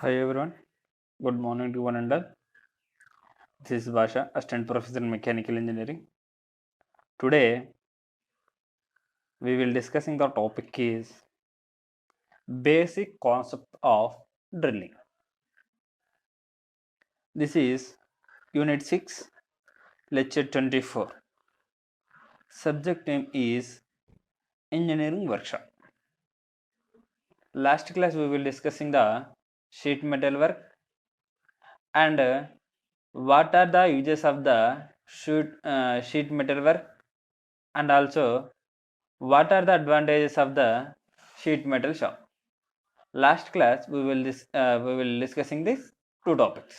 Hi everyone, good morning to one and all. This is Basha, Assistant Professor in Mechanical Engineering. Today we will discussing the topic is basic concept of drilling. This is Unit 6, Lecture 24. Subject name is Engineering Workshop. Last class we will discussing the sheet metal work and what are the uses of the sheet metal work, and also what are the advantages of the sheet metal shop. Last class we will discussing these two topics.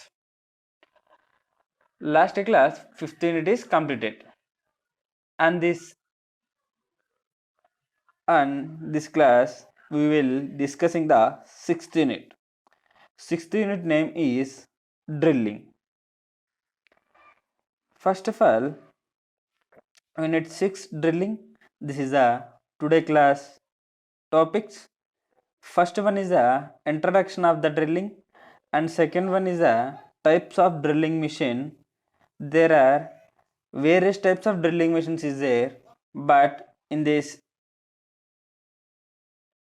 Last class 15 it is completed, and this class we will discussing the 6th unit. 6th unit name is drilling. First of all, unit 6 drilling. This is a today class topics. First one is a introduction of the drilling, and second one is a types of drilling machine. There are various types of drilling machines is there, but in this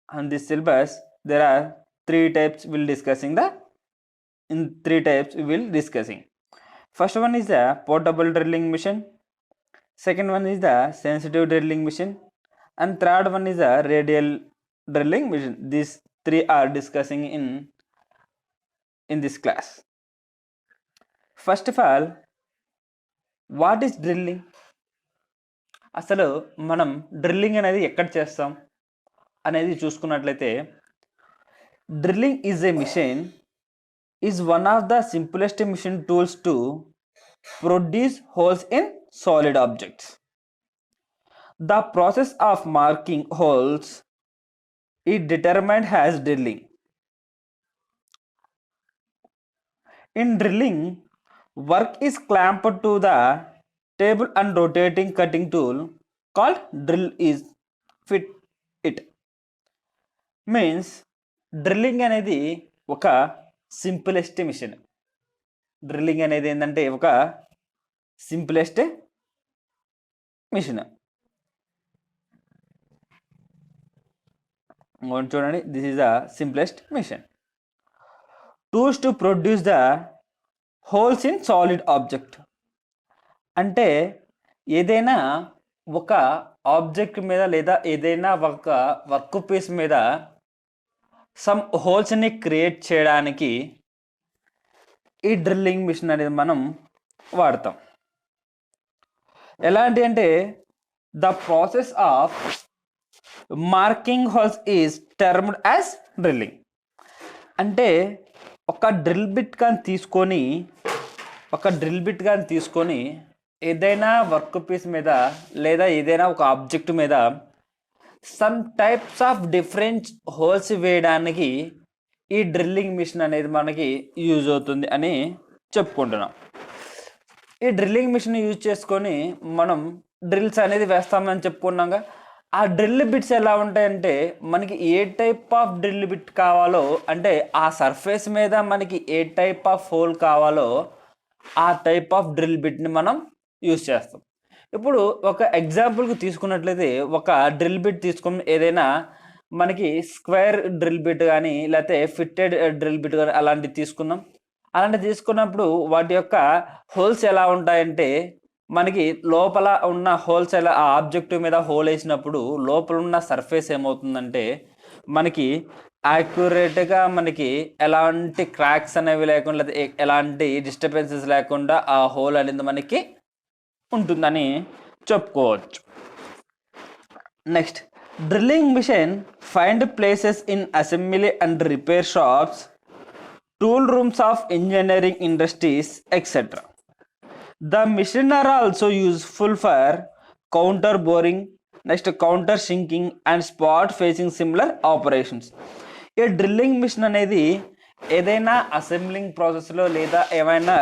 on this syllabus there are three types we will discussing the in three types we will discussing. First one is the portable drilling machine, second one is the sensitive drilling machine, and third one is the radial drilling machine. These three are discussing in this class. First of all, what is drilling? అసలు మనం drilling అనేది ఎక్కడ చేస్తాం అనేది చూసుకున్నట్లయితే, drilling is a machine is one of the simplest machine tools to produce holes in solid objects. The process of marking holes is determined has drilling. In drilling, work is clamped to the table and rotating cutting tool called drill is fit it. Means drilling అనేది ఒక simplest machine. Drilling అనేది ఏంటంటే ఒక simplest machine. చూడండి, this is the simplest machine. Tools to produce the holes in solid object. అంటే ఏదైనా ఒక object మీద లేదా ఏదైనా ఒక వర్క్ పీస్ మీద సమ్ హోల్స్ని క్రియేట్ చేయడానికి ఈ డ్రిల్లింగ్ మిషన్ అనేది మనం వాడతాం. ఎలాంటి అంటే the process of marking holes is termed as drilling. అంటే ఒక డ్రిల్ బిట్ కానీ తీసుకొని ఏదైనా వర్క్ పీస్ మీద లేదా ఏదైనా ఒక ఆబ్జెక్ట్ మీద some types of different holes వేయడానికి ఈ డ్రిల్లింగ్ మిషన్ అనేది మనకి యూజ్ అవుతుంది అని చెప్పుకుంటున్నాం. ఈ డ్రిల్లింగ్ మిషన్ యూజ్ చేసుకొని మనం డ్రిల్స్ అనేది వేస్తామని చెప్పుకున్నాగా. ఆ డ్రిల్ బిట్స్ ఎలా ఉంటాయంటే, మనకి ఏ టైప్ ఆఫ్ డ్రిల్ బిట్ కావాలో, అంటే ఆ సర్ఫేస్ మీద మనకి ఏ టైప్ ఆఫ్ హోల్ కావాలో ఆ టైప్ ఆఫ్ డ్రిల్ బిట్ని మనం యూజ్ చేస్తాం. ఇప్పుడు ఒక ఎగ్జాంపుల్కి తీసుకున్నట్లయితే, ఒక డ్రిల్ బిట్ తీసుకుని ఏదైనా మనకి స్క్వేర్ డ్రిల్ బిట్ కానీ లేకపోతే ఫిట్టెడ్ డ్రిల్ బిట్ కానీ అలాంటివి తీసుకున్నాం. అలాంటివి తీసుకున్నప్పుడు వాటి యొక్క హోల్స్ ఎలా ఉంటాయంటే, మనకి లోపల ఉన్న హోల్స్ ఎలా ఆ ఆబ్జెక్ట్ మీద హోల్ వేసినప్పుడు లోపల ఉన్న సర్ఫేస్ ఏమవుతుందంటే, మనకి యాక్యురేట్గా మనకి ఎలాంటి క్రాక్స్ అనేవి లేకుండా ఎలాంటి డిస్టర్బెన్సెస్ లేకుండా ఆ హోల్ అనేది మనకి ఉంటుందని చెప్పుకోవచ్చు. Next, drilling machine find places in assembly and repair shops, tool rooms of engineering industries etcetera. The machine are also useful for counter boring, next counter sinking and spot facing similar operations. ఈ drilling machine అనేది ఏదైనా assembling ప్రాసెస్లో లేదా ఏమైనా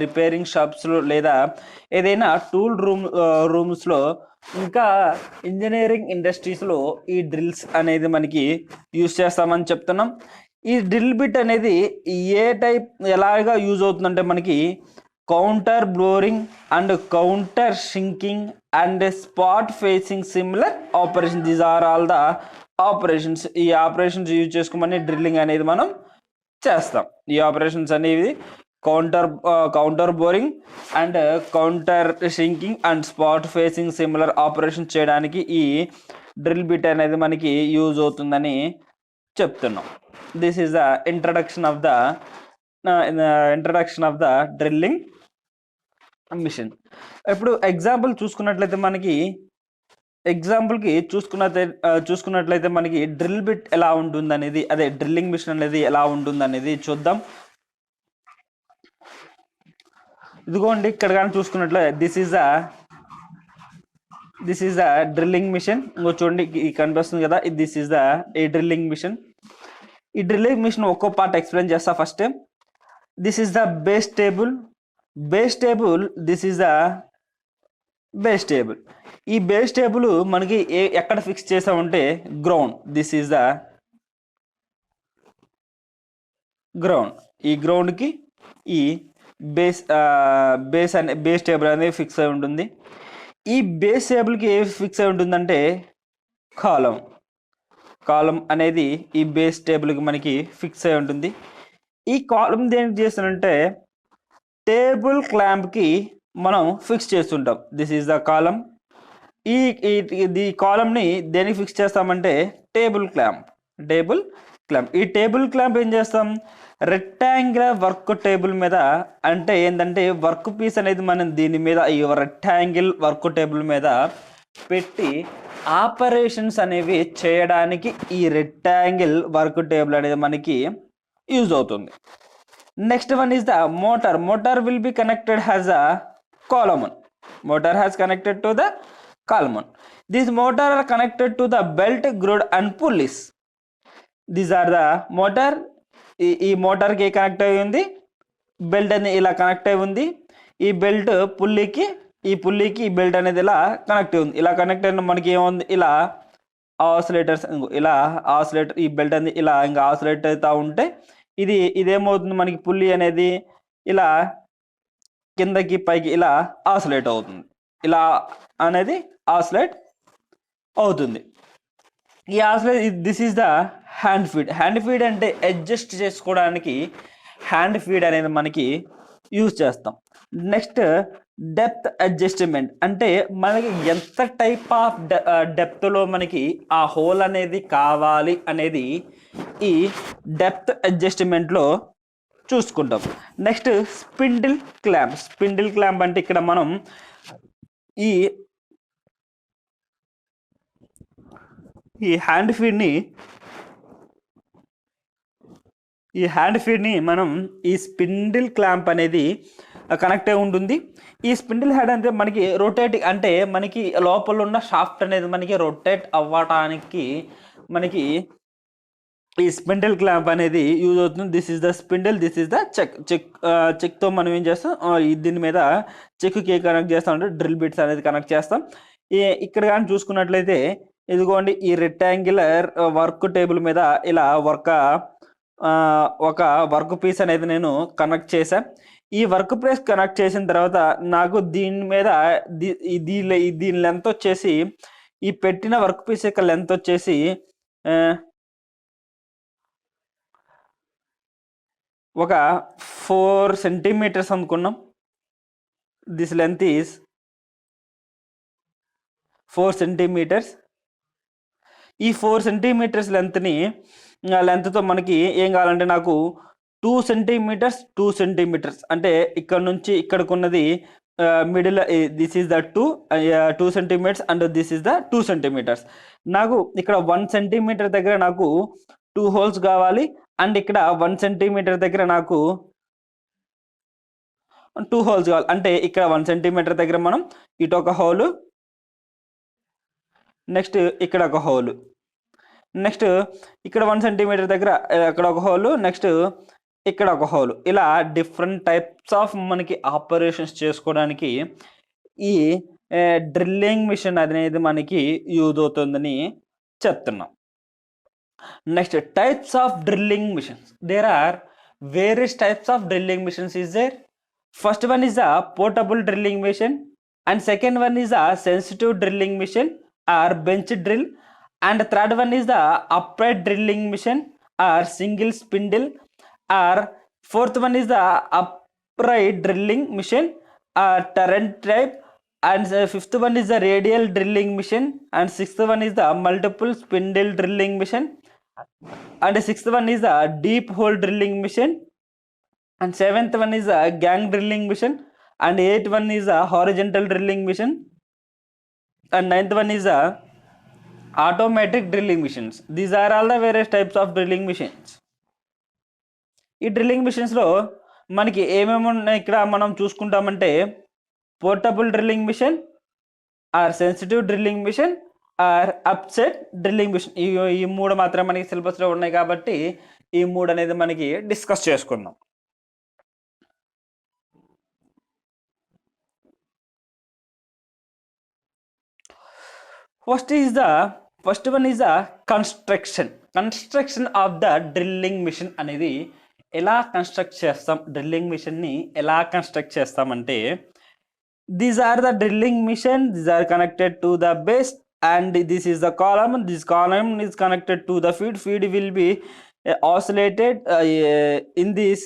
repairing షాప్స్లో లేదా ఏదైనా tool రూమ్స్లో ఇంకా ఇంజనీరింగ్ ఇండస్ట్రీస్లో ఈ డ్రిల్స్ అనేది మనకి యూజ్ చేస్తామని చెప్తున్నాం. ఈ డ్రిల్ బిట్ అనేది ఏ టైప్ ఎలాగా యూజ్ అవుతుందంటే మనకి counter boring and counter sinking and spot facing similar operation, these are all the operations. ఈ ఆపరేషన్స్ యూజ్ చేసుకోమని డ్రిల్లింగ్ అనేది మనం చేస్తాం. ఈ ఆపరేషన్స్ అనేవి counter boring and counter sinking and spot facing similar operation చేయడానికి ఈ డ్రిల్ బిట్ అనేది మనకి యూజ్ అవుతుందని చెప్తున్నాం. This is the introduction of the drilling machine. ఇప్పుడు ఎగ్జాంపుల్ చూసుకున్నట్లయితే మనకి చూసుకున్నట్లయితే మనకి డ్రిల్ బిట్ ఎలా ఉంటుంది అనేది, అదే డ్రిల్లింగ్ మిషన్ అనేది ఎలా ఉంటుంది అనేది చూద్దాం. ఇదిగోండి ఇక్కడ కానీ చూసుకున్నట్లయితే this is the drilling machine. ఇంకో చూడండి కనిపిస్తుంది కదా, this is the drilling machine. ఈ డ్రిల్లింగ్ మిషన్ ఒక్కో పార్ట్ ఎక్స్ప్లెయిన్ చేస్తా. First this is the base table. This is the base table. ఈ బేస్ టేబుల్ మనకి ఎక్కడ ఫిక్స్ చేసామంటే ground. This is the ground. ఈ గ్రౌండ్కి ఈ బేస్ టేబుల్ అనేది ఫిక్స్ అయి ఉంటుంది. ఈ బేస్ టేబుల్కి ఏ ఫిక్స్ అయి ఉంటుందంటే కాలం అనేది ఈ బేస్ టేబుల్కి మనకి ఫిక్స్ అయి ఉంటుంది. ఈ కాలం దేనికి చేస్తానంటే టేబుల్ క్లాంప్కి మనం ఫిక్స్ చేస్తుంటాం. దిస్ ఈజ్ ద కాలం. ఈ కాలంని దేనికి ఫిక్స్ చేస్తామంటే టేబుల్ క్లాంప్. ఈ టేబుల్ క్లాంప్ ఏం చేస్తాం, రెక్టాంగులర్ వర్క్ టేబుల్ మీద, అంటే ఏంటంటే వర్క్ పీస్ అనేది మనం దీని మీద ఈ రెక్టాంగిల్ వర్క్ టేబుల్ మీద పెట్టి ఆపరేషన్స్ అనేవి చేయడానికి ఈ రెక్టాంగిల్ వర్క్ టేబుల్ అనేది మనకి యూజ్ అవుతుంది. Next one is the motor will be connected has a column. Motor has connected to the column. This motor are connected to the belt, groove and pulleys. These are the motor. ఈ motor కి connect అయి ఉంది, belt అనేది ఇలా connect అయి ఉంది. ఈ belt పుల్లీకి ఈ బెల్ట్ అనేది ఇలా కనెక్ట్ అయి ఉంది. ఇలా కనెక్ట్ అయిన మనకి ఏముంది, ఇలా ఆసిలేటర్స్, ఆసిలేటర్, ఈ బెల్ట్ అనేది ఇలా ఇంకా ఆసిలేట్ అవుతూ ఉంటే ఇదేమవుతుంది మనకి పుల్లీ అనేది ఇలా కిందకి పైకి ఇలా ఆసిలేట్ అవుతుంది. ఇలా అనేది ఆసిలేట్ అవుతుంది. ఈ oscillate, this is the hand feed అంటే అడ్జస్ట్ చేసుకోవడానికి హ్యాండ్ ఫీడ్ అనేది మనకి యూజ్ చేస్తాం. నెక్స్ట్ డెప్త్ అడ్జస్ట్మెంట్, అంటే మనకి ఎంత టైప్ ఆఫ్ డెప్త్లో మనకి ఆ హోల్ అనేది కావాలి అనేది ఈ డెప్త్ అడ్జస్ట్మెంట్లో చూసుకుంటాం. నెక్స్ట్ స్పిండిల్ క్లాంప్ అంటే ఇక్కడ మనం ఈ హ్యాండ్ ఫీడ్ని మనం ఈ స్పిండిల్ క్లాంప్ అనేది కనెక్ట్ అయి ఉంటుంది. ఈ స్పిండిల్ హెడ్ అంటే మనకి రొటేటింగ్, అంటే మనకి లోపల ఉన్న షాఫ్ట్ అనేది మనకి రొటేట్ అవ్వటానికి మనకి ఈ స్పిండిల్ క్లాంప్ అనేది యూజ్ అవుతుంది. This is the spindle, this is the చెక్తో మనం ఏం చేస్తాం, దీని మీద చెక్కి కనెక్ట్ చేస్తాం, అంటే డ్రిల్ బిట్స్ అనేది కనెక్ట్ చేస్తాం. ఇక్కడ కానీ చూసుకున్నట్లయితే ఇదిగోండి ఈ రెక్టాంగులర్ వర్క్ టేబుల్ మీద ఇలా ఒక వర్క్ పీస్ అనేది నేను కనెక్ట్ చేశాను. ఈ వర్క్ పీస్ కనెక్ట్ చేసిన తర్వాత నాకు దీని మీద దీని లెంత్ వచ్చేసి, ఈ పెట్టిన వర్క్ పీస్ యొక్క లెంత్ వచ్చేసి ఒక 4 సెంటీమీటర్స్ అనుకున్నాం. This length is 4 centimetres. ఈ 4 సెంటీమీటర్స్ లెంత్తో మనకి ఏం కావాలంటే నాకు 2 సెంటీమీటర్స్ అంటే ఇక్కడ నుంచి ఇక్కడికి ఉన్నది middle, this is the 2 centimetres and this is the 2 centimetres. నాకు ఇక్కడ 1 సెంటీమీటర్ దగ్గర నాకు 2 హోల్స్ కావాలి, అండ్ ఇక్కడ 1 సెంటీమీటర్ దగ్గర నాకు 2 హోల్స్ కావాలి. అంటే ఇక్కడ 1 సెంటీమీటర్ దగ్గర మనం ఇటు ఒక హోలు, నెక్స్ట్ ఇక్కడ ఒక హోలు, నెక్స్ట్ ఇక్కడ 1 సెంటీమీటర్ దగ్గర ఇక్కడ ఒక హోలు, నెక్స్ట్ ఇక్కడ ఒక హోలు. ఇలా డిఫరెంట్ టైప్స్ ఆఫ్ మనకి ఆపరేషన్స్ చేసుకోవడానికి ఈ డ్రిల్లింగ్ మిషన్ అనేది మనకి యూజ్ అవుతుందని చెప్తున్నాం. Next, types of drilling machines. There are various types of drilling machines is there. First one is a portable drilling machine, and second one is a sensitive drilling machine or bench drill, and third one is the upright drilling machine or single spindle, or fourth one is the upright drilling machine or turret type, and the fifth one is the radial drilling machine, and sixth one is the multiple spindle drilling machine, and the sixth one is the deep hole drilling machine, and seventh one is a gang drilling machine, and eighth one is a horizontal drilling machine, and ninth one is a automatic drilling machines. These are all the various types of drilling machines. ఈ drilling మిషన్స్లో మనకి ఏమేమి ఉన్నాయి ఇక్కడ మనం చూసుకుంటామంటే portable drilling machine or sensitive drilling machine or upright drilling machine, ఈ మూడు మాత్రం మనకి సిలబస్లో ఉన్నాయి కాబట్టి ఈ మూడు అనేది మనకి డిస్కస్ చేసుకుందాం. First one is the construction of the drilling machine అనేది ఎలా కన్స్ట్రక్ట్ చేస్తాం, డ్రిల్లింగ్ మిషన్ని ఎలా కన్స్ట్రక్ట్ చేస్తామంటే these are the drilling machine, these are connected to the base and this is the column, this column is connected to the feed will be oscillated in this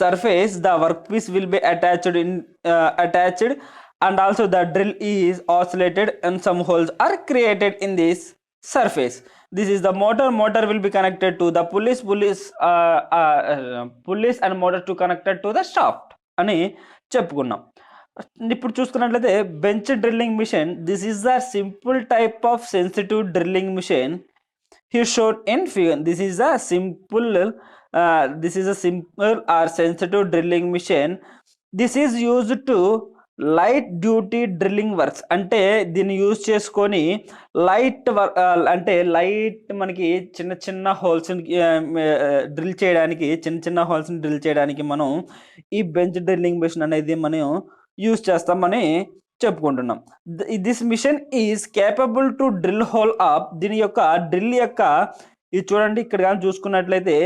surface. The workpiece will be attached and also the drill is oscillated and some holes are created in this surface. This is the motor will be connected to the pulleys and motor to connected to the shaft అని చెప్పుకున్నాం. ఇప్పుడు చూసుకున్నట్లయితే bench drilling machine, this is the simple type of sensitive drilling machine here shown in figure. This is a simple or sensitive drilling machine. This is used to light duty drilling works, అంటే దీన్ని use చేసుకొని light అంటే light మనకి చిన్న చిన్న హోల్స్ని drill చేయడానికి, చిన్న హోల్స్ని drill చేయడానికి మనం ఈ బెంచ్ డ్రిల్లింగ్ మిషన్ అనేది మనం యూజ్ చేస్తామని చెప్పుకుంటున్నాం. This machine is capable to drill hole up. దీని యొక్క డ్రిల్ యొక్క ఇది చూడండి, ఇక్కడ కానీ చూసుకున్నట్లయితే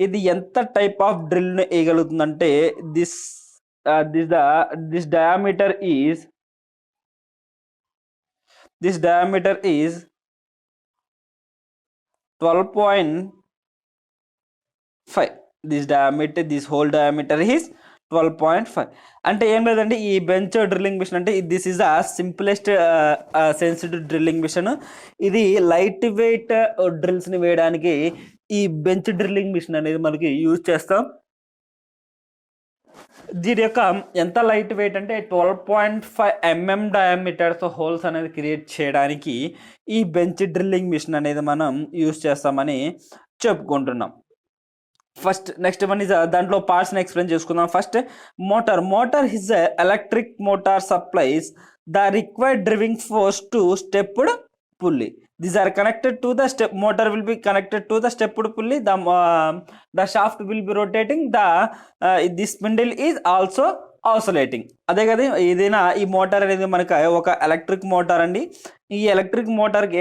ఇది ఎంత టైప్ ఆఫ్ డ్రిల్ని వేయగలుగుతుందంటే this diameter is 12.5. this whole diameter is 12.5. అంటే ఏం లేదండి, ఈ బెంచ్ డ్రిల్లింగ్ మిషన్ అంటే this is the simplest sensitive drilling machine. ఇది లైట్ వెయిట్ డ్రిల్స్ని వేయడానికి ఈ బెంచ్ డ్రిల్లింగ్ మిషన్ అనేది మనకి యూజ్ చేస్తాం. దీని యొక్క ఎంత లైట్ వెయిట్ అంటే 12.5 mm డయామీటర్స్ హోల్స్ అనేది క్రియేట్ చేయడానికి ఈ బెంచ్ డ్రిల్లింగ్ మిషన్ అనేది మనం యూజ్ చేస్తామని చెప్పుకుంటున్నాం. నెక్స్ట్ వన్ ఇస్ దాంట్లో పార్ట్స్ని ఎక్స్ప్లెయిన్ చేసుకుందాం. First motor his electric motor supplies the required driving force to stepped pulley. These are connected to the motor will be connected to the stepped pulley. The shaft will be rotating. This spindle is also oscillating. అదే కదా ఏదైనా ఈ motor అనేది మనకు ఒక electric motor అండి. ఈ electric మోటార్కి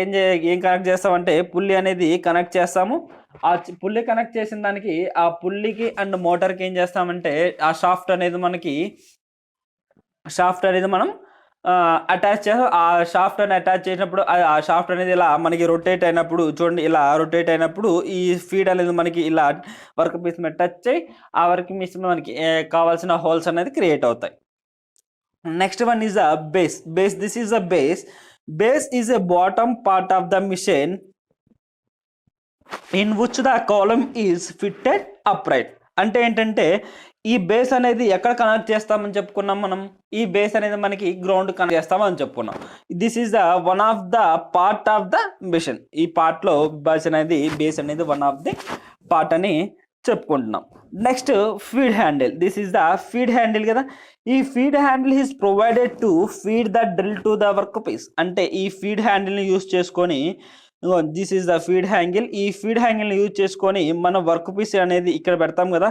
ఏం కనెక్ట్ చేస్తామంటే పుల్లి అనేది కనెక్ట్ చేస్తాము. ఆ పుల్లి కనెక్ట్ చేసిన దానికి ఆ పుల్లికి అండ్ మోటార్కి ఏం చేస్తామంటే ఆ షాఫ్ట్ అనేది మనం అటాచ్ చేస్తాం. ఆ షాఫ్ట్ అని అటాచ్ చేసినప్పుడు ఆ షాఫ్ట్ అనేది ఇలా మనకి రొటేట్ అయినప్పుడు చూడండి, ఇలా రొటేట్ అయినప్పుడు ఈ ఫీడ్ అనేది మనకి ఇలా వర్క్ పీస్ మీద టచ్ అయ్యి ఆ వర్క్ పీస్ మనకి కావాల్సిన హోల్స్ అనేది క్రియేట్ అవుతాయి. Next one is a base. This is a base is a bottom part of the mission in which the column is fitted upright. అంటే ఏంటంటే ఈ బేస్ అనేది ఎక్కడ కనెక్ట్ చేస్తామని చెప్పుకున్నాం మనం, ఈ బేస్ అనేది మనకి గ్రౌండ్ కనెక్ట్ చేస్తామని చెప్పుకున్నాం. This is the one of the part of the machine. ఈ పార్ట్లో బేస్ అనేది వన్ ఆఫ్ ది పార్ట్ అని చెప్పుకుంటున్నాం. Next feed handle. This is the feed handle కదా. ఈ feed handle is provided to feed the drill to the work piece. అంటే ఈ feed హ్యాండిల్ని యూజ్ చేసుకొని this is the feed handle. ఈ feed హ్యాంగిల్ని use చేసుకొని మన వర్క్ పీస్ అనేది ఇక్కడ పెడతాం కదా,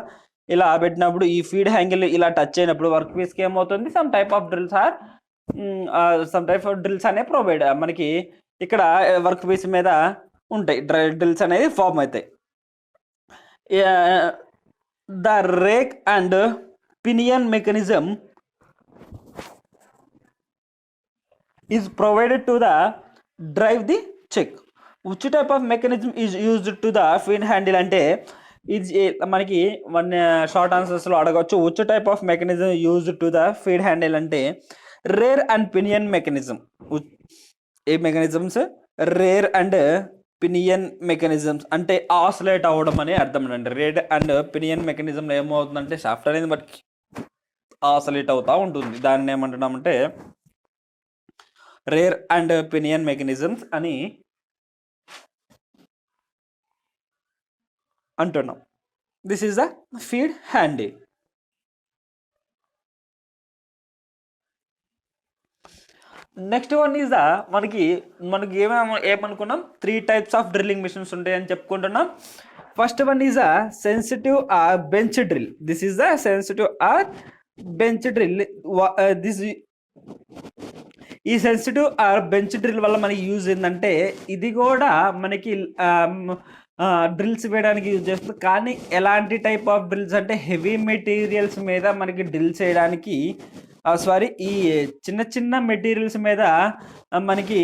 ఇలా పెట్టినప్పుడు ఈ ఫీడ్ హ్యాంగిల్ ఇలా టచ్ అయినప్పుడు వర్క్ పీస్కి ఏమవుతుంది, సమ్ టైప్ ఆఫ్ డ్రిల్స్ అనే ప్రొవైడ్ మనకి ఇక్కడ వర్క్ పీస్ మీద ఉంటాయి, డ్రిల్స్ అనేది ఫామ్ అవుతాయి. The rake and pinion mechanism is provided to the drive the check. which type of mechanism is used to the feed handle అంటే ఇది మనకి వన్ షార్ట్ ఆన్సర్స్లో అడగవచ్చు. which type of mechanism used to the feed handle అంటే rare and pinion mechanism. A mechanisms? Rare and pinion mechanisms అంటే oscillate అవ్వడం అని అర్థం అండి. రేర్ అండ్ పినియన్ మెకానిజంలో ఏమవుతుందంటే షాఫ్ట్ అనేది బట్టి ఆసిలేట్ అవుతూ ఉంటుంది. దాన్ని ఏమంటున్నామంటే రేర్ అండ్ పినియన్ మెకానిజమ్స్ అని అంటున్నాం. This is the feed handle. Next one is the మనకి ఏమనుకున్నాం 3 టైప్స్ ఆఫ్ డ్రిల్లింగ్ మిషన్స్ ఉంటాయని చెప్పుకుంటున్నాం. First one is the sensitive or bench drill. This is the sensitive or bench drill. ఈ sensitive or bench drill వల్ల మనకి use ఏంటంటే ఇది కూడా మనకి డ్రిల్స్ వేయడానికి యూజ్ చేస్తుంది. కానీ ఎలాంటి టైప్ ఆఫ్ డ్రిల్స్ అంటే హెవీ మెటీరియల్స్ మీద మనకి డ్రిల్స్ చేయడానికి, ఈ చిన్న చిన్న మెటీరియల్స్ మీద మనకి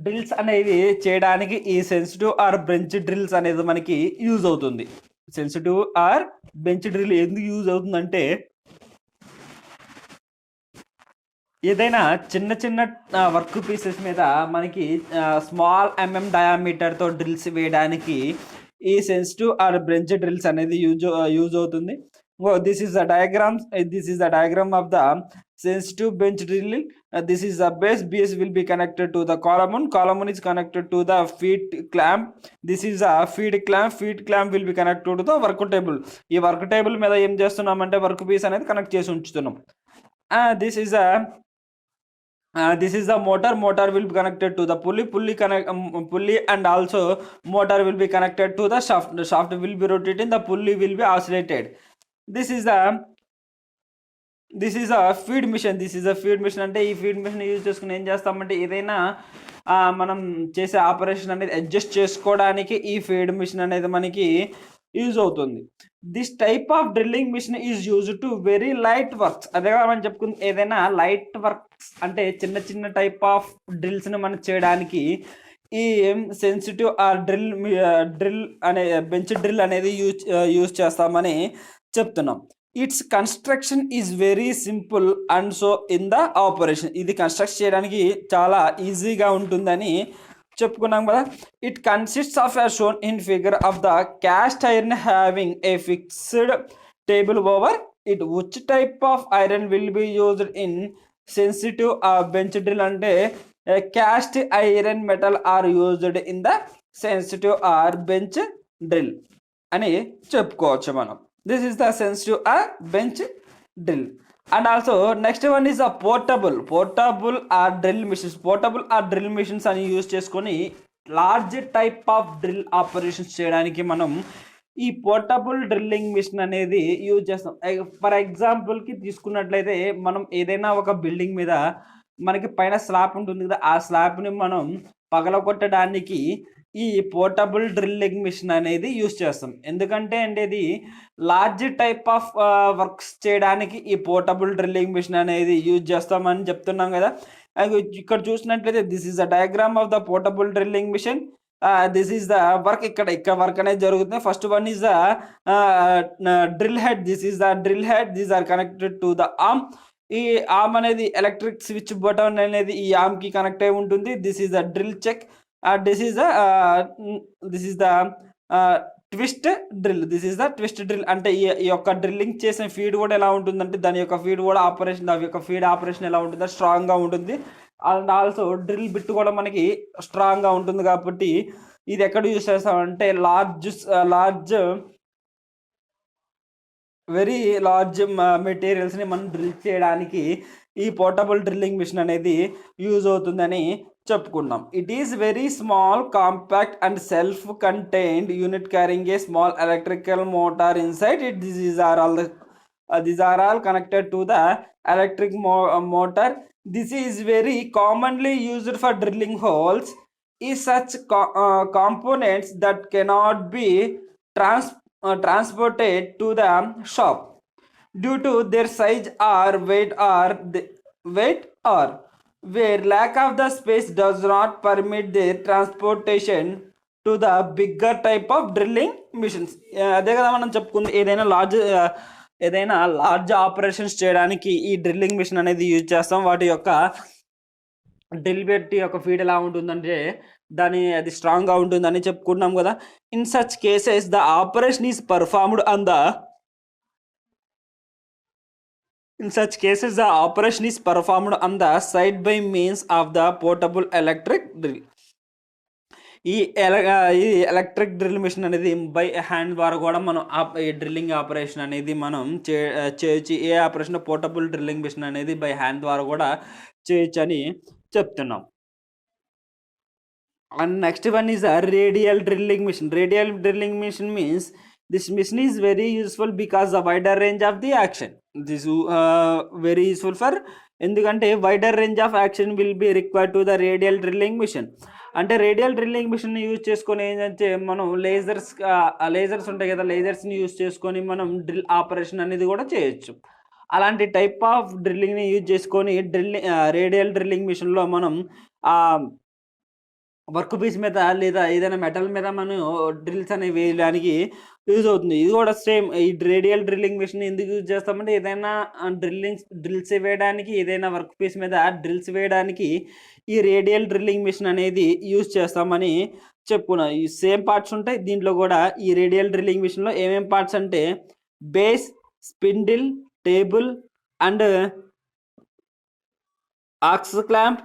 డ్రిల్స్ అనేవి చేయడానికి ఈ సెన్సిటివ్ ఆర్ బెంచ్ డ్రిల్స్ అనేది మనకి యూజ్ అవుతుంది. సెన్సిటివ్ ఆర్ బెంచ్ డ్రిల్ ఎందుకు యూజ్ అవుతుందంటే ఏదైనా చిన్న చిన్న వర్క్ పీసెస్ మీద మనకి స్మాల్ డయామీటర్తో డ్రిల్స్ వేయడానికి ఈ సెన్సిటివ్ ఆర్ బెంచ్ డ్రిల్స్ అనేది యూజ్ అవుతుంది. This is the diagram of the sensitive bench drill. This is the base. Base will be connected to the column. Column is connected to the feed clamp. This is a feed clamp. Feed clamp will be connected to the work table. ఈ work table మీద ఏం చేస్తున్నామంటే work piece అనేది connect చేసి ఉంచుతున్నాం. This is the motor. Motor will be connected to the pulley and also motor will be connected to the shaft. The shaft will be rotating. The pulley will be oscillated. This is a feed machine. అంటే ఈ feed machine use చేసుకుని ఏం చేస్తామంటే ఏదైనా మనం చేసే operation అనేది adjust చేసుకోవడానికి ఈ ఫీడ్ మిషన్ అనేది మనకి యూజ్ అవుతుంది. This type of drilling machine is use to very light works. అదే మనం చెప్పుకుంది ఏదైనా లైట్ వర్క్స్ అంటే చిన్న చిన్న టైప్ ఆఫ్ డ్రిల్స్ని మనం చేయడానికి ఈ సెన్సిటివ్ ఆర్ డ్రిల్ అనే బెంచ్ డ్రిల్ అనేది యూజ్ చేస్తామని చెప్తున్నాం. Its construction is very simple and so in the operation. ఇది కన్స్ట్రక్ట్ చేయడానికి చాలా ఈజీగా ఉంటుందని చెప్పుకున్నాం కదా. It consists of a shown in figure of the cast iron having a fixed table over it. Which type of iron will be used in sensitive bench drill అంటే cast iron metal are used in the sensitive or bench drill అని చెప్పుకోవచ్చు మనం. This is the sensitive bench drill. And also next one is a portable or drill machines. Portable or drill machines అని use చేసుకొని large type of drill operations చేయడానికి మనం ఈ portable drilling machine అనేది use చేస్తాం. ఫర్ ఎగ్జాంపుల్కి తీసుకున్నట్లయితే మనం ఏదైనా ఒక బిల్డింగ్ మీద మనకి పైన స్లాబ్ ఉంటుంది కదా, ఆ స్లాబ్ని మనం పగలగొట్టడానికి ఈ పోర్టబుల్ డ్రిల్లింగ్ మిషన్ అనేది యూజ్ చేస్తాం. ఎందుకంటే అంటే ఇది లార్జ్ టైప్ ఆఫ్ వర్క్స్ చేయడానికి ఈ పోర్టబుల్ డ్రిల్లింగ్ మిషన్ అనేది యూజ్ చేస్తామని చెప్తున్నాం కదా. ఇక్కడ చూసినట్లయితే this is the diagram of the portable drilling machine. This is the work. ఇక్కడ వర్క్ అనేది జరుగుతుంది. First one is the drill head. This is the drill head. These are connected to the arm. ఈ arm అనేది electric switch button అనేది ఈ arm కి connect అయి ఉంటుంది. This is the drill chuck. This is the twist drill. This is the twist drill. అంటే ఈ యొక్క డ్రిల్లింగ్ చేసిన ఫీడ్ కూడా ఎలా ఉంటుందంటే దాని యొక్క ఫీడ్ కూడా ఆపరేషన్ ఎలా ఉంటుందో స్ట్రాంగ్గా ఉంటుంది. అండ్ ఆల్సో డ్రిల్ బిట్ కూడా మనకి స్ట్రాంగ్గా ఉంటుంది. కాబట్టి ఇది ఎక్కడ యూజ్ చేస్తామంటే వెరీ లార్జ్ మెటీరియల్స్ని మనం డ్రిల్ చేయడానికి ఈ పోర్టబుల్ డ్రిల్లింగ్ మిషన్ అనేది యూజ్ అవుతుందని చెప్పుకున్నాం. It is very small, compact and self contained unit carrying a small electrical motor inside it. These are all connected to the electric motor. This is very commonly used for drilling holes is such components that cannot be transported to the shop due to their size or weight or where lack of the space does not permit their transportation to the bigger type of drilling missions. అదే కదా మనం చెప్పుకుంది, ఏదైనా large operations చేయడానికి ఈ drilling machine అనేది use చేస్తాం. వాటి యొక్క డ్రిల్ బెట్ యొక్క ఫీడ్ ఎలా ఉంటుందంటే అది స్ట్రాంగ్గా ఉంటుందని చెప్పుకుంటున్నాం కదా. In such cases the operation is performed on the In such cases, the operation is performed on the site by means of the portable electric drill. ఈ ఎలక్ట్రిక్ డ్రిల్ మిషన్ అనేది బై హ్యాండ్ ద్వారా కూడా మనం ఈ drilling operation అనేది మనం చేయొచ్చు. ఏ ఆపరేషన్ పోర్టబుల్ డ్రిల్లింగ్ మిషన్ అనేది బై హ్యాండ్ ద్వారా కూడా చేయొచ్చు అని చెప్తున్నాం. And next one is radial drilling machine. Radial drilling machine means this machine is very useful because the wider range of the action. This very useful for ఎందుకంటే wider range of action will be required to the radial drilling machine. అంటే radial drilling machine use చేసుకొని ఏంటంటే మనం lasers ఉంటాయి కదా, లేజర్స్ని use చేసుకొని మనం drill operation అనేది కూడా చేయొచ్చు. అలాంటి టైప్ ఆఫ్ డ్రిల్లింగ్ని యూజ్ చేసుకొని రేడియల్ డ్రిల్లింగ్ మిషన్లో మనం వర్క్ పీస్ మీద లేదా ఏదైనా మెటల్ మీద మనం డ్రిల్స్ అనేవి వేయడానికి యూజ్ అవుతుంది. ఇది కూడా సేమ్. ఈ రేడియల్ డ్రిల్లింగ్ మిషన్ ఎందుకు యూజ్ చేస్తామంటే ఏదైనా డ్రిల్స్ వేయడానికి, ఏదైనా వర్క్ పీస్ మీద డ్రిల్స్ వేయడానికి ఈ రేడియల్ డ్రిల్లింగ్ మిషన్ అనేది యూజ్ చేస్తామని చెప్పుకున్నాం. ఈ సేమ్ పార్ట్స్ ఉంటాయి దీంట్లో కూడా. ఈ రేడియల్ డ్రిల్లింగ్ మిషన్లో ఏమేం పార్ట్స్ అంటే base, spindle, table and axe clamp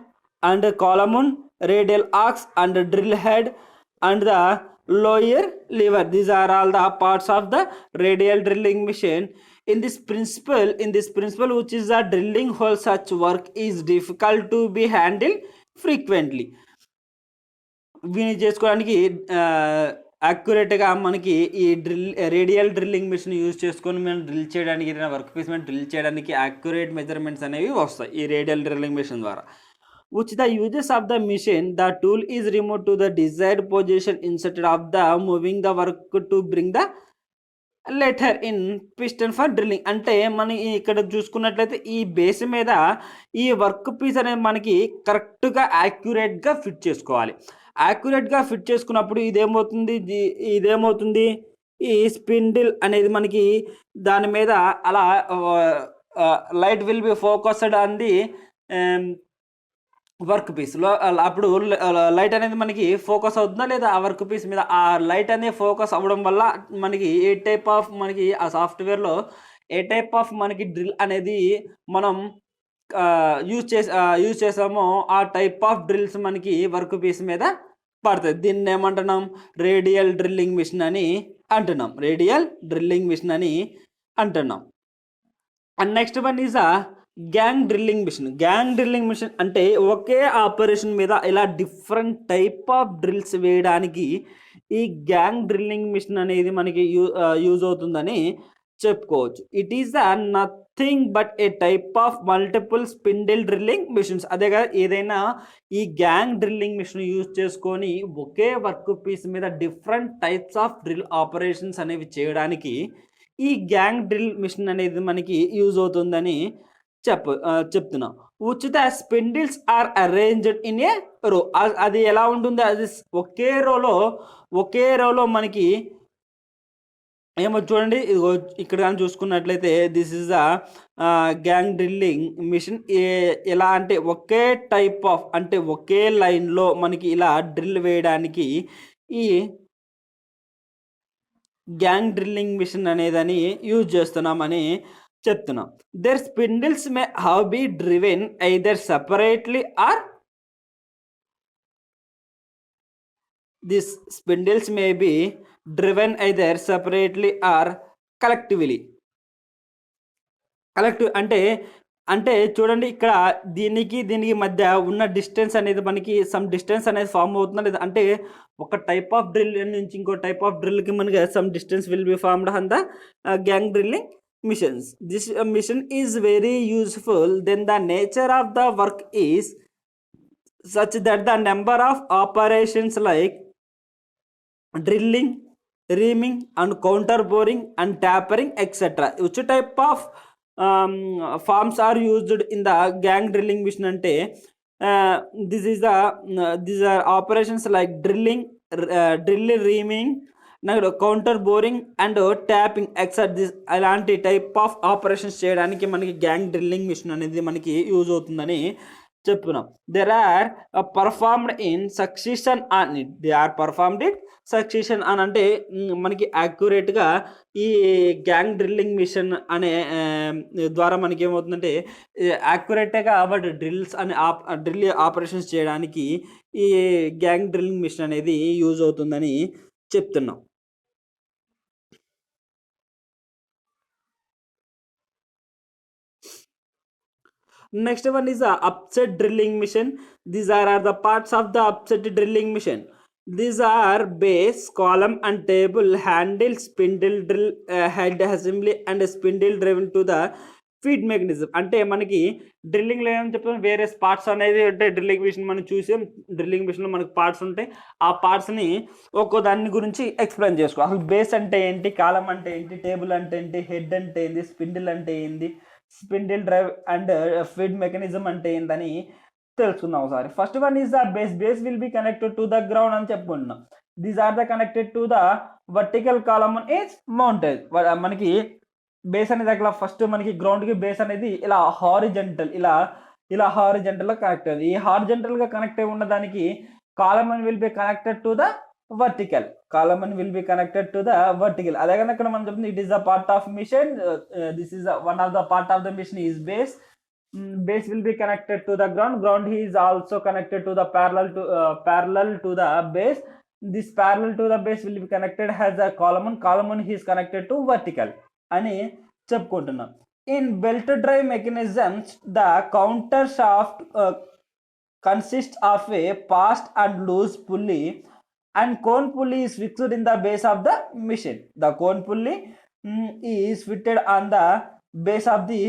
and column, radial axe and drill head and the lower lever. These are all the parts of the radial drilling machine. In this principle which is the drilling hole, such work is difficult to be handled frequently. వీని చేసుకోవడానికి యాక్యురేట్గా మనకి ఈ radial drilling machine use చేసుకొని మనం drill చేయడానికి, ఏదైనా work piece మీద drill చేయడానికి యాక్యురేట్ మెజర్మెంట్స్ అనేవి వస్తాయి ఈ రేడియల్ డ్రిల్లింగ్ మిషన్ ద్వారా. Which the uses of the machine, the tool is removed to the desired position instead of the moving the work to bring the later in piston for drilling. అంటే మనం ఇక్కడ చూసుకున్నట్లయితే ఈ base మీద ఈ work piece అనేది మనకి కరెక్ట్గా యాక్యురేట్గా ఫిట్ చేసుకోవాలి. యాక్యురేట్గా ఫిట్ చేసుకున్నప్పుడు ఇదేమవుతుంది ఈ స్పిండిల్ అనేది మనకి దాని మీద అలా light will be focused on the work పీస్లో. అప్పుడు లైట్ అనేది మనకి ఫోకస్ అవుతుందా లేదా ఆ వర్క్ పీస్ మీద? ఆ లైట్ అనేది ఫోకస్ అవ్వడం వల్ల మనకి ఆ సాఫ్ట్వేర్లో ఏ టైప్ ఆఫ్ మనకి డ్రిల్ అనేది మనం యూజ్ చేసామో ఆ టైప్ ఆఫ్ డ్రిల్స్ మనకి వర్క్ పీస్ మీద పడుతుంది. దీన్ని ఏమంటున్నాం? రేడియల్ డ్రిల్లింగ్ మిషన్ అని అంటున్నాం. రేడియల్ డ్రిల్లింగ్ మిషన్ అని అంటున్నాం. And next one is gang drilling machine. Gang drilling machine అంటే ఒకే ఆపరేషన్ మీద ఇలా డిఫరెంట్ టైప్ ఆఫ్ డ్రిల్స్ వేయడానికి ఈ గ్యాంగ్ డ్రిల్లింగ్ మిషన్ అనేది మనకి యూజ్ అవుతుందని చెప్పుకోవచ్చు. It is nothing but A type of multiple spindle drilling machines. అదే కదా, ఏదైనా ఈ గ్యాంగ్ డ్రిల్లింగ్ మిషన్ యూజ్ చేసుకొని ఒకే వర్క్ పీస్ మీద different types of drill operations అనేవి చేయడానికి ఈ గ్యాంగ్ డ్రిల్ మిషన్ అనేది మనకి యూజ్ అవుతుందని చెప్తున్నా. ఉచిత spindles are arranged in a row. అది ఎలా ఉంటుంది? అది ఒకే రోలో మనకి ఏమో చూడండి, ఇక్కడ కానీ చూసుకున్నట్లయితే this is the gang drilling machine. ఎలా అంటే ఒకే టైప్ ఆఫ్ అంటే ఒకే లైన్లో మనకి ఇలా డ్రిల్ వేయడానికి ఈ గ్యాంగ్ డ్రిల్లింగ్ మిషన్ అనేదని యూజ్ చేస్తున్నామని చెప్తున్నాం. their spindles may have been driven either separately or these spindles may be driven either separately or collectively. అంటే చూడండి, ఇక్కడ దీనికి మధ్య ఉన్న డిస్టెన్స్ అనేది మనకి సమ్ డిస్టెన్స్ అనేది ఫామ్ అవుతుందా లేదా అంటే ఒక టైప్ ఆఫ్ డ్రిల్ నుంచి ఇంకో టైప్ ఆఫ్ డ్రిల్కి మనకి some distance will be formed on the gang drilling missions. This mission is very useful then the nature of the work is such that the number of operations like drilling, reaming, and counter boring and tappering, etc. Which type of forms are used in the gang drilling machine? Ante this is the these are operations like drilling, reaming, counter boring and tapping etcetera this అలాంటి type of operations చేయడానికి మనకి gang drilling machine అనేది మనకి use అవుతుందని చెప్పుకున్నాం. There are performed in succession అని they are performed in succession అని అంటే మనకి యాక్యురేట్గా ఈ గ్యాంగ్ డ్రిల్లింగ్ మిషన్ అనే ద్వారా మనకి ఏమవుతుందంటే యాక్యురేట్గా బట్ డ్రిల్స్ అనే డ్రిల్ ఆపరేషన్స్ చేయడానికి ఈ గ్యాంగ్ డ్రిల్లింగ్ మిషన్ అనేది యూజ్ అవుతుందని చెప్తున్నాం. Next one is the upset drilling machine. These are the parts of the upset drilling machine. These are base, column and table, handle, spindle, drill, head assembly and spindle driven to the feed mechanism. అంటే మనకి డ్రిల్లింగ్లో ఏమని చెప్తాం, వేరే parts అనేది అంటే drilling machine మనం చూసాం. Drilling మిషన్లో మనకి పార్ట్స్ ఉంటాయి. ఆ పార్ట్స్ని ఒక్కో దాని గురించి ఎక్స్ప్లెయిన్ చేసుకో. అసలు బేస్ అంటే ఏంటి, కాలం అంటే ఏంటి, టేబుల్ అంటే ఏంటి, హెడ్ అంటే ఏంటి, స్పిండిల్ అంటే ఏంటి, spindle drive and feed mechanism అంటే ఏంటని తెలుసుకుందాం ఒకసారి. First one is the base will be connected to the ground అని చెప్పుకుంటున్నాం. These are the connected to the vertical column is mounted. మనకి బేస్ అనేది అట్లా ఫస్ట్ మనకి గ్రౌండ్కి బేస్ అనేది ఇలా హారిజెంటల్ గా కనెక్ట్ అయింది. ఈ హారిజెంటల్ గా కనెక్ట్ అయి ఉన్న దానికి column will be connected to the vertical. అదే కనుక ఇక్కడ మనం చెప్తుంది, it is the part of machine. This is one of the part of the machine is base. Base will be connected to the ground. He is also connected to the parallel to the base. This parallel to the base will be connected as a column. He is connected to vertical అని చెప్పుకుంటున్నాం. In belt drive mechanisms, the counter shaft consists of a fast and loose pulley and cone pulley is fixed in the base of the machine. The cone pulley is fitted on the base of the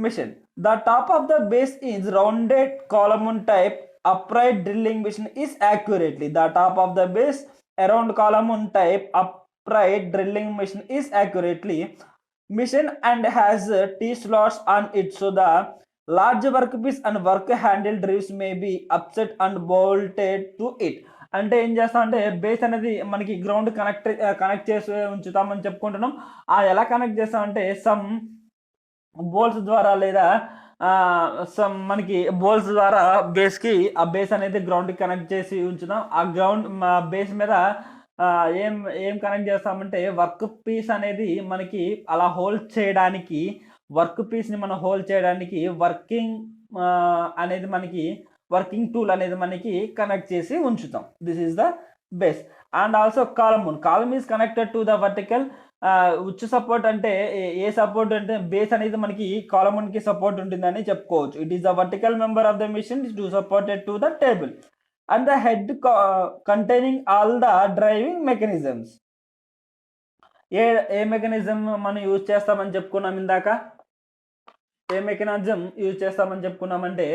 machine. The top of the base is rounded column type upright drilling machine is accurately. The top of the base around column type upright drilling machine is accurately machine and has T slots on it, so the large workpiece and work handle drives may be upset and bolted to it. అంటే ఏం చేస్తామంటే base అనేది మనకి ground connect చేసి ఉంచుతామని చెప్పుకుంటున్నాం. ఎలా connect చేస్తామంటే some బోల్స్ ద్వారా లేదా మనకి బోల్స్ ద్వారా బేస్కి ఆ బేస్ అనేది గ్రౌండ్కి కనెక్ట్ చేసి ఉంచుతాం. ఆ గ్రౌండ్ బేస్ మీద ఏం కనెక్ట్ చేస్తామంటే వర్క్ పీస్ అనేది మనకి అలా హోల్డ్ చేయడానికి, వర్క్ పీస్ని మనం హోల్డ్ చేయడానికి వర్కింగ్ టూల్ అనేది మనకి కనెక్ట్ చేసి ఉంచుతాం. This is the base. And also column is connected to the vertical. ఉచ్చు సపోర్ట్ అంటే ఏ సపోర్ట్ అంటే బేస్ అనేది మనకి కాలమ్కి సపోర్ట్ ఉంటుందని చెప్పుకోవచ్చు. It is the vertical member of the machine to supported to the table and the head containing all the driving mechanisms. ఏ mechanism మనం use చేస్తామని చెప్పుకున్నాం ఇందాక? ఏ మెకానిజం యూజ్ చేస్తామని చెప్పుకున్నామంటే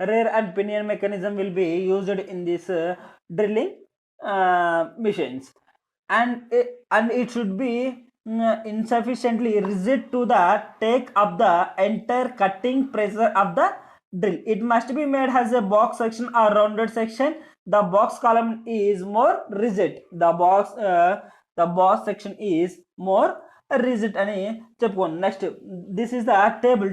rear and pinion mechanism will be used in this drilling machines, and it should be insufficiently rigid to the take up the entire cutting pressure of the drill. It must be made as a box section or rounded section. The box column is more rigid. The box section is more rigid అని చెప్పుకోండి. Next this is the table.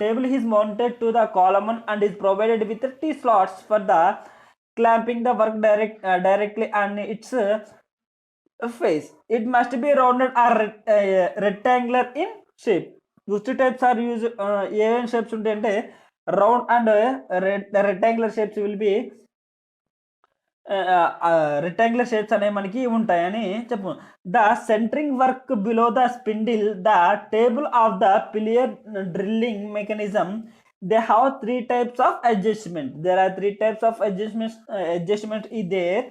Table is mounted to the column and is provided with T slots for the clamping the work directly on its face. It must be rounded or rectangular in shape. Which types are used? ఏం shapes ఉంటాయంటే round and rectangular shapes will be rectangular shapes అనేవి మనకి ఉంటాయని చెప్పు. The centering work below the spindle, the table of the pillar drilling mechanism, they have three types of adjustment. There are three types of adjustment is there.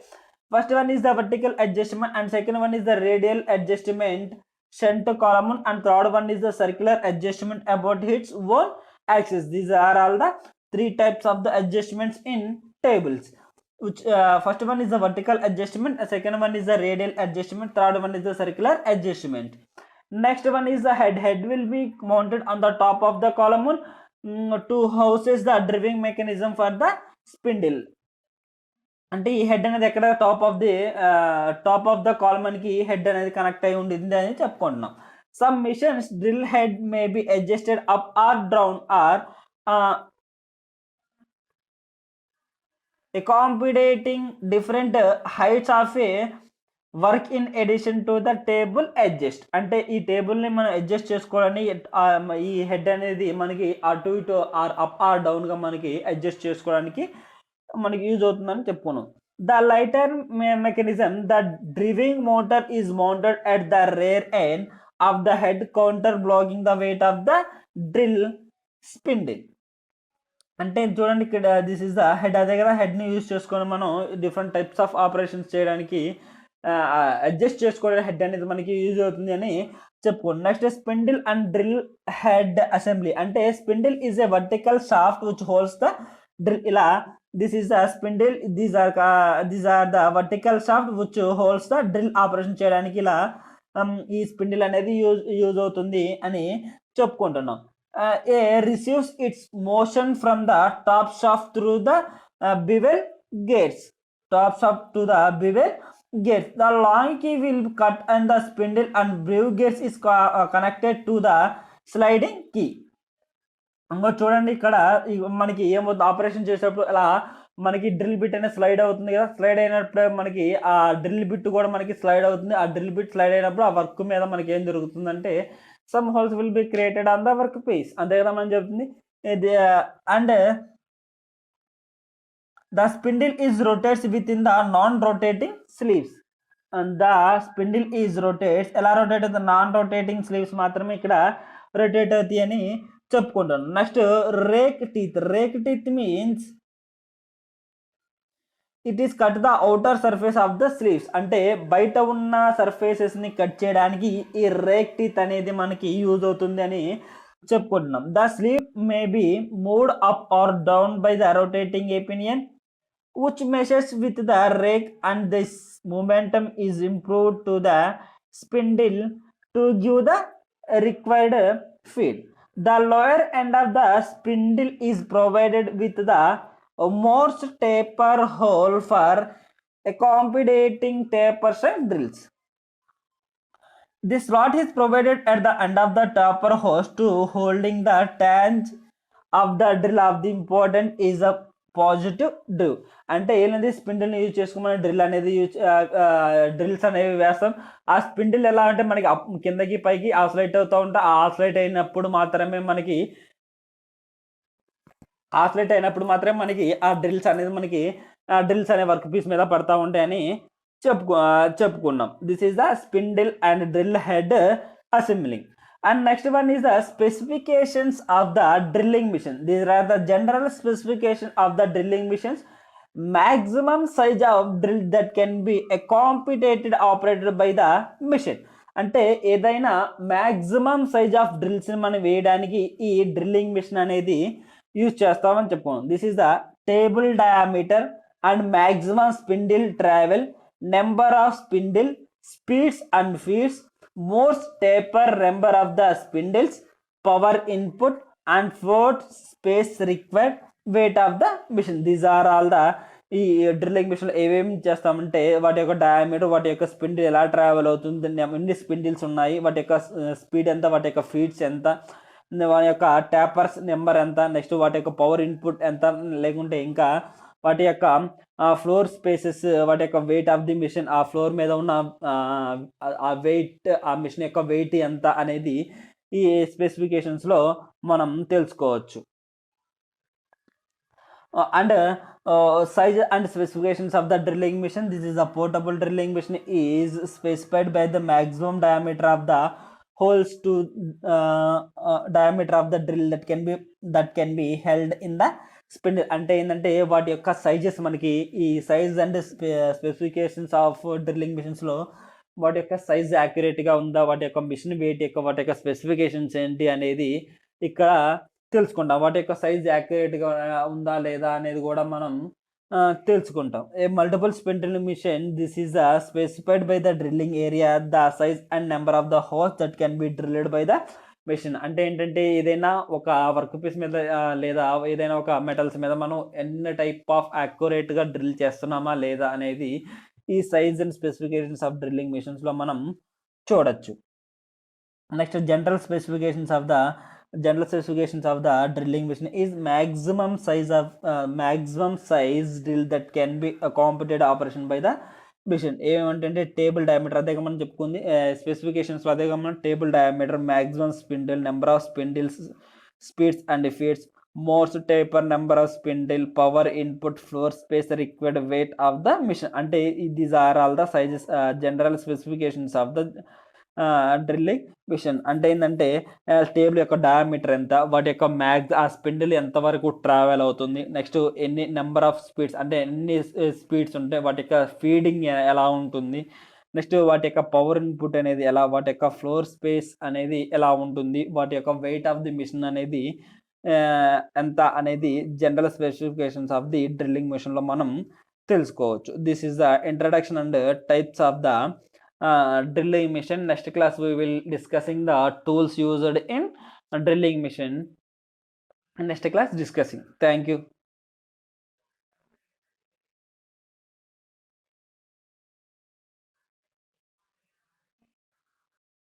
First one is the vertical adjustment, and second one is the radial adjustment, shunt column, and third one is the circular adjustment about its own axis. These are all the three types of the adjustments in tables. Which first one is the vertical adjustment, second one is the radial adjustment, third one is the circular adjustment. Next one is the head. Head will be mounted on the top of the column to houses the driving mechanism for the spindle. అంటే ఈ head అనేది ఎక్కడ top of the column కి head అనేది connect అయి ఉండింది అని చెప్పుకుంటున్నాం. Some machines drill head may be adjusted up or down are accommodating different heights of a work in addition to the table adjust. అంటే ఈ టేబుల్ని మనం అడ్జస్ట్ చేసుకోవడానికి ఈ హెడ్ అనేది మనకి అటు ఇటు ఆర్ అప్ ఆర్ డౌన్గా మనకి అడ్జస్ట్ చేసుకోవడానికి మనకి యూజ్ అవుతుందని చెప్పుకున్నాం. The lighter mechanism, the driving motor is mounted at the rear end of the head counter blocking the weight of the drill spindle. అంటే చూడండి ఇక్కడ దిస్ ఇస్ ద హెడ్. అదే కదా హెడ్ని యూజ్ చేసుకొని మనం డిఫరెంట్ టైప్స్ ఆఫ్ ఆపరేషన్స్ చేయడానికి adjust చేసుకోవడానికి head అనేది మనకి యూజ్ అవుతుంది అని చెప్పుకోండి. Next spindle and drill head assembly. అంటే spindle is a vertical shaft which holds the drill. ఇలా this is the spindle, these are the vertical shaft which holds the drill operation చేయడానికి ఇలా ఈ స్పిండిల్ అనేది use అవుతుంది అని చెప్పుకుంటున్నాం. receives its motion from the top shaft through the bevel gates. Top shaft to the bevel gates. The long key will cut and the spindle and bevel gates is connected to the sliding key. ఇంకో చూడండి ఇక్కడ మనకి ఏమవుతుంది operation చేసేటప్పుడు అలా మనకి drill bit అనేది slide అవుతుంది కదా. స్లైడ్ అయినప్పుడు మనకి ఆ డ్రిల్ బిట్ కూడా మనకి స్లైడ్ అవుతుంది. ఆ డ్రిల్ బిట్ స్లైడ్ అయినప్పుడు ఆ వర్క్ మీద మనకి ఏం జరుగుతుందంటే some holes will be created on the workpiece. అంతే కదా మనం చెప్తుంది. And the spindle is rotates within the non-rotating sleeves. And the spindle is rotates, ఎలా రొటేట్ అవుతుంది, నాన్ రొటేటింగ్ స్లీవ్స్ మాత్రమే ఇక్కడ రొటేట్ అవుతాయి అని చెప్పుకుంటాను. Next rake teeth. Rake teeth means it is cut the outer surface of the sleeves. అంటే బయట ఉన్న సర్ఫేసెస్ని కట్ చేయడానికి ఈ రేక్ టీత్ అనేది మనకి యూజ్ అవుతుంది అని చెప్పుకుంటున్నాం. The sleeve may be moved up or down by the rotating a pinion which measures with the rake, and this momentum is improved to the spindle to give the required feed. The lower end of the spindle is provided with the Morse taper hole for accommodating tapers and drills. This slot is provided at the end of the taper hose to holding the tange of the drill of the important is a positive drive. అంటే ఏంటంటే స్పిండిల్ని use చేసుకోమని drill అనేది drills అనేవి వేస్తాం. ఆ spindle ఎలా అంటే మనకి కిందకి పైకి ఆసిలేట్ అవుతూ ఉంటా. ఆ ఆసిలేట్ అయినప్పుడు మాత్రమే మనకి ఆ డ్రిల్స్ అనే వర్క్ పీస్ మీద పడతా ఉంటాయని చెప్పుకున్నాం. This is the spindle and drill head assembling. And next one is the specifications of the drilling machine. These are the general specification of the drilling machines. Maximum size of drill that can be accommodated operated by the machine. అంటే ఏదైనా maximum size of drills మనం వేయడానికి ఈ drilling machine అనేది use చేస్తామని చెప్పుకోండి. This is the table diameter and maximum spindle travel, number of spindle, speeds and feeds, Morse taper number of the spindles, power input and float space required, weight of the machine. These are all the ఈ drilling machine ఏమేమి చేస్తామంటే వాటి యొక్క diameter, వాటి యొక్క spindle ఎలా travel అవుతుంది, ఎన్ని స్పిండిల్స్ ఉన్నాయి, వాటి యొక్క స్పీడ్ ఎంత, వాటి యొక్క ఫీడ్స్ ఎంత, వాటి యొక్క ట్యాపర్స్ నెంబర్ ఎంత, నెక్స్ట్ వాటి యొక్క పవర్ ఇన్పుట్ ఎంత, లేకుంటే ఇంకా వాటి యొక్క ఫ్లోర్ స్పేసెస్, వాటి యొక్క వెయిట్ ఆఫ్ ది మిషన్, ఆ ఫ్లోర్ మీద ఉన్న ఆ వెయిట్, ఆ మిషన్ యొక్క వెయిట్ ఎంత అనేది ఈ స్పెసిఫికేషన్స్లో మనం తెలుసుకోవచ్చు. and size and specifications of the drilling machine. This is a portable drilling machine is specified by the maximum diameter of the holes to diameter of the drill that can be held in the స్పెండిల్. అంటే ఏంటంటే వాటి యొక్క sizes మనకి ఈ size and specifications of drilling మిషన్స్లో వాటి యొక్క size యాక్యురేట్గా ఉందా, వాటి యొక్క మిషన్ వెయిట్ వాటి యొక్క స్పెసిఫికేషన్స్ ఏంటి అనేది ఇక్కడ తెలుసుకుంటాం. వాటి యొక్క సైజ్ యాక్యురేట్గా ఉందా లేదా అనేది కూడా మనం తెలుసుకుంటాం. A multiple spindle machine this is specified by the drilling area, the size and number of the holes that can be drilled by the machine. అంటే ఏంటంటే ఏదైనా ఒక వర్క్ పీస్ మీద లేదా ఏదైనా ఒక మెటల్స్ మీద మనం ఎన్ని టైప్ ఆఫ్ యాక్యురేట్గా డ్రిల్ చేస్తున్నామా లేదా అనేది ఈ size and specifications of drilling మిషన్స్లో మనం చూడొచ్చు. Next general specifications of the drilling machine is maximum size drill that can be completed operation by the machine. ఏమంటే టేబుల్ డయామీటర్ అదే మనం చెప్పుకుంది స్పెసిఫికేషన్స్లో, అదే మనం table diameter, maximum spindle, number of spindles, speeds and feeds, మోస్ట్ taper, number of spindle, power input, floor space, required weight of the machine. అంటే these are all the sizes general specifications of the drilling machine. అంటే ఏంటంటే table యొక్క diameter ఎంత, వాటి యొక్క ఆ spindle ఎంతవరకు ట్రావెల్ అవుతుంది, నెక్స్ట్ ఎన్ని నెంబర్ ఆఫ్ స్పీడ్స్ అంటే ఎన్ని స్పీడ్స్ ఉంటాయి, వాటి యొక్క ఫీడింగ్ ఎలా ఉంటుంది, నెక్స్ట్ వాటి యొక్క పవర్ ఇన్పుట్ అనేది ఎలా, వాటి యొక్క ఫ్లోర్ స్పేస్ అనేది ఎలా ఉంటుంది, వాటి యొక్క వెయిట్ ఆఫ్ ది మిషన్ అనేది ఎంత అనేది general specifications of the drilling మిషన్లో మనం తెలుసుకోవచ్చు. This is the introduction and types of the drilling machine. Next class we will discussing the tools used in drilling machine. Next class discussing. Thank you.